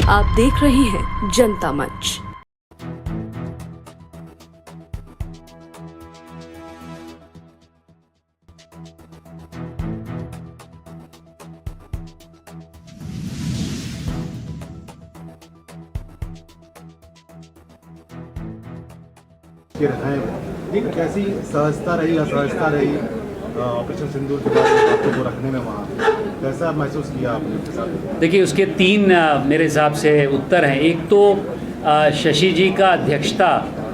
आप देख रहे हैं जनता मंच। कैसी सहजता रही असहजता रही ऑपरेशन सिंदूर के बाद बातों को रखने में, वहाँ कैसा महसूस किया आपने? देखिए, उसके तीन मेरे हिसाब से उत्तर हैं। एक तो शशि जी का अध्यक्षता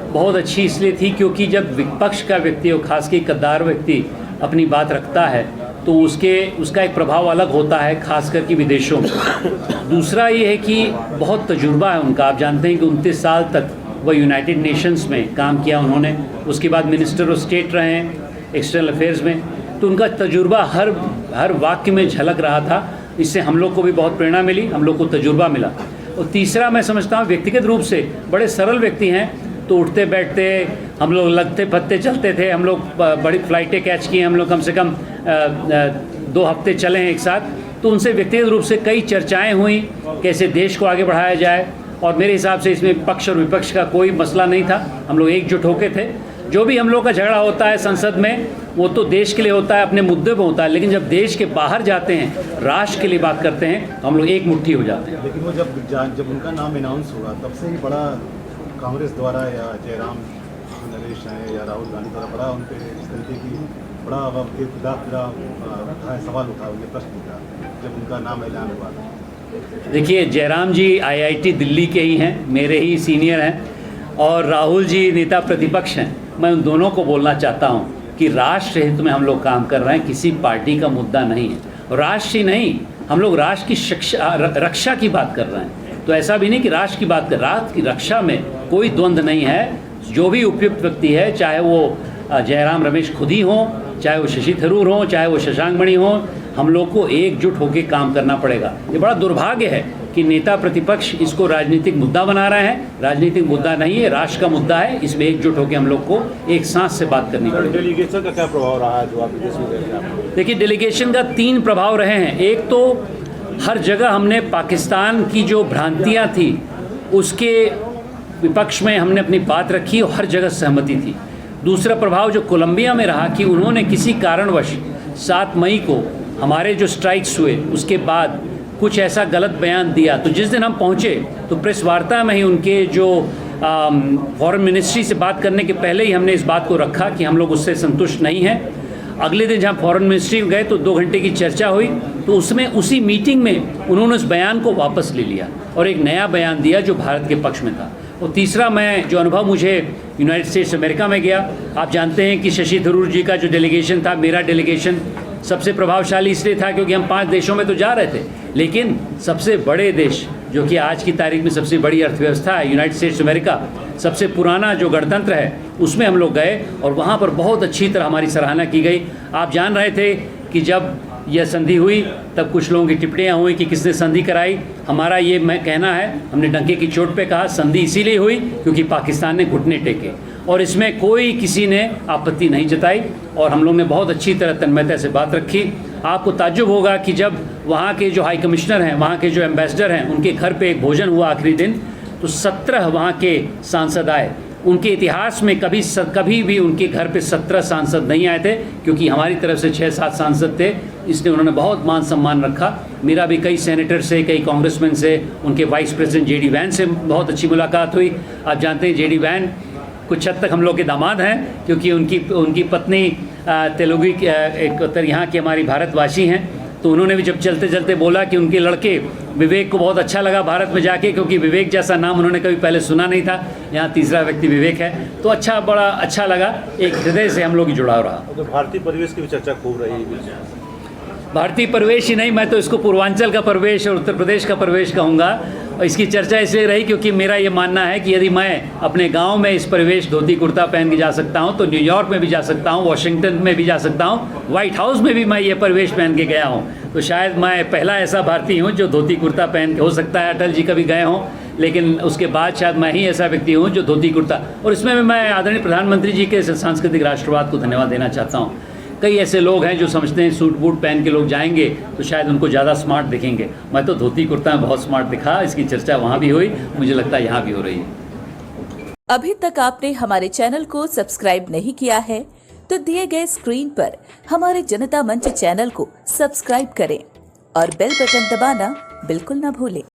बहुत अच्छी इसलिए थी क्योंकि जब विपक्ष का व्यक्ति और खास के गद्दार व्यक्ति अपनी बात रखता है तो उसका एक प्रभाव अलग होता है, खास करके विदेशों में। दूसरा ये है कि बहुत तजुर्बा है उनका। आप जानते हैं कि 29 साल तक वह यूनाइटेड नेशंस में काम किया उन्होंने, उसके बाद मिनिस्टर ऑफ स्टेट रहे हैं एक्सटर्नल अफेयर्स में, तो उनका तजुर्बा हर वाक्य में झलक रहा था। इससे हम लोग को भी बहुत प्रेरणा मिली, हम लोग को तजुर्बा मिला। और तीसरा मैं समझता हूँ व्यक्तिगत रूप से बड़े सरल व्यक्ति हैं, तो उठते बैठते हम लोग लगते पत्ते चलते थे, हम लोग बड़ी फ़्लाइटें कैच की, हम लोग कम से कम 2 हफ्ते चले हैं एक साथ। तो उनसे व्यक्तिगत रूप से कई चर्चाएँ हुई कैसे देश को आगे बढ़ाया जाए, और मेरे हिसाब से इसमें पक्ष और विपक्ष का कोई मसला नहीं था। हम लोग एकजुट होके थे। जो भी हम लोग का झगड़ा होता है संसद में वो तो देश के लिए होता है, अपने मुद्दे पे होता है, लेकिन जब देश के बाहर जाते हैं, राष्ट्र के लिए बात करते हैं, तो हम लोग एक मुट्ठी हो जाते हैं। लेकिन वो जब उनका नाम अनाउंस होगा तब से ही बड़ा कांग्रेस द्वारा या जयराम नरेश हैं या राहुल गांधी द्वारा बड़ा उनके इस तरीके की बड़ा सवाल उठा, उनके प्रश्न उठा जब उनका नाम ऐलान हुआ। देखिए, जयराम जी IIT दिल्ली के ही हैं, मेरे ही सीनियर हैं, और राहुल जी नेता प्रतिपक्ष हैं। मैं उन दोनों को बोलना चाहता हूं कि राष्ट्र हित में हम लोग काम कर रहे हैं, किसी पार्टी का मुद्दा नहीं है। राष्ट्र ही नहीं, हम लोग राष्ट्र की रक्षा की बात कर रहे हैं। तो ऐसा भी नहीं कि राष्ट्र की बात कर, राष्ट्र की रक्षा में कोई द्वंद्व नहीं है। जो भी उपयुक्त व्यक्ति है, चाहे वो जयराम रमेश खुद ही हों, चाहे वो शशि थरूर हों, चाहे वो शशांक मणि हों, हम लोग को एकजुट होकर काम करना पड़ेगा। ये बड़ा दुर्भाग्य है कि नेता प्रतिपक्ष इसको राजनीतिक मुद्दा बना रहे हैं। राजनीतिक मुद्दा नहीं है, राष्ट्र का मुद्दा है। इसमें एकजुट होकर हम लोग को एक सांस से बात करनी पड़ेगी। डेलीगेशन का क्या प्रभाव रहा है जो आप विदेश में गए थे? देखिए, डेलीगेशन का 3 प्रभाव रहे हैं। एक तो हर जगह हमने पाकिस्तान की जो भ्रांतियाँ थी उसके विपक्ष में हमने अपनी बात रखी और हर जगह सहमति थी। दूसरा प्रभाव जो कोलंबिया में रहा कि उन्होंने किसी कारणवश 7 मई को हमारे जो स्ट्राइक्स हुए उसके बाद कुछ ऐसा गलत बयान दिया, तो जिस दिन हम पहुंचे तो प्रेस वार्ता में ही उनके जो फॉरेन मिनिस्ट्री से बात करने के पहले ही हमने इस बात को रखा कि हम लोग उससे संतुष्ट नहीं हैं। अगले दिन जहाँ फॉरेन मिनिस्ट्री गए तो 2 घंटे की चर्चा हुई, तो उसमें उसी मीटिंग में उन्होंने उस बयान को वापस ले लिया और एक नया बयान दिया जो भारत के पक्ष में था। और तीसरा, मैं जो अनुभव मुझे यूनाइटेड स्टेट्स अमेरिका में गया, आप जानते हैं कि शशि थरूर जी का जो डेलीगेशन था, मेरा डेलीगेशन सबसे प्रभावशाली इसलिए था क्योंकि हम 5 देशों में तो जा रहे थे, लेकिन सबसे बड़े देश जो कि आज की तारीख में सबसे बड़ी अर्थव्यवस्था है, यूनाइटेड स्टेट्स अमेरिका, सबसे पुराना जो गणतंत्र है, उसमें हम लोग गए और वहाँ पर बहुत अच्छी तरह हमारी सराहना की गई। आप जान रहे थे कि जब यह संधि हुई तब कुछ लोगों की टिप्पणियाँ हुई कि किसने संधि कराई। हमारा ये मैं कहना है, हमने डंके की चोट पे कहा संधि इसीलिए हुई क्योंकि पाकिस्तान ने घुटने टेके, और इसमें कोई किसी ने आपत्ति नहीं जताई और हम लोग ने बहुत अच्छी तरह तन्मयता से बात रखी। आपको ताज्जुब होगा कि जब वहाँ के जो हाई कमिश्नर हैं, वहाँ के जो एम्बेसडर हैं, उनके घर पे एक भोजन हुआ आखिरी दिन, तो 17 वहाँ के सांसद आए। उनके इतिहास में कभी भी उनके घर पे 17 सांसद नहीं आए थे, क्योंकि हमारी तरफ से 6-7 सांसद थे, इसलिए उन्होंने बहुत मान सम्मान रखा। मेरा भी कई सेनेटर से, कई कांग्रेसमैन से, उनके वाइस प्रेसिडेंट JD वैन से बहुत अच्छी मुलाकात हुई। आप जानते हैं JD वैन कुछ हद तक हम लोग के दामाद हैं, क्योंकि उनकी पत्नी तेलुगु एक उत्तर यहाँ की हमारी भारतवासी हैं। तो उन्होंने भी जब चलते चलते बोला कि उनके लड़के विवेक को बहुत अच्छा लगा भारत में जाके, क्योंकि विवेक जैसा नाम उन्होंने कभी पहले सुना नहीं था। यहाँ तीसरा व्यक्ति विवेक है, तो बड़ा अच्छा लगा। एक हृदय से हम लोग की जुड़ाव रहा। तो भारतीय परिवेश की भी चर्चा खूब रही है। भारतीय परिवेश ही नहीं, मैं तो इसको पूर्वांचल का परिवेश और उत्तर प्रदेश का परिवेश कहूँगा। और इसकी चर्चा इसलिए रही क्योंकि मेरा ये मानना है कि यदि मैं अपने गांव में इस परिवेश धोती कुर्ता पहन के जा सकता हूं, तो न्यूयॉर्क में भी जा सकता हूं, वॉशिंगटन में भी जा सकता हूं, व्हाइट हाउस में भी मैं ये परिवेश पहन के गया हूं। तो शायद मैं पहला ऐसा भारतीय हूं जो धोती कुर्ता पहन के, हो सकता है अटल जी कभी गए हों, लेकिन उसके बाद शायद मैं ही ऐसा व्यक्ति हूं जो धोती कुर्ता। और इसमें मैं आदरणीय प्रधानमंत्री जी के सांस्कृतिक राष्ट्रवाद को धन्यवाद देना चाहता हूँ कई ऐसे लोग हैं जो समझते हैं सूट बूट पहन के लोग जाएंगे तो शायद उनको ज़्यादा स्मार्ट दिखेंगे। मैं तो धोती कुर्ता में बहुत स्मार्ट दिखा, इसकी चर्चा वहाँ भी हुई, मुझे लगता है यहाँ भी हो रही है। अभी तक आपने हमारे चैनल को सब्सक्राइब नहीं किया है तो दिए गए स्क्रीन पर हमारे जनता मंच चैनल को सब्सक्राइब करें और बेल बटन दबाना बिल्कुल न भूलें।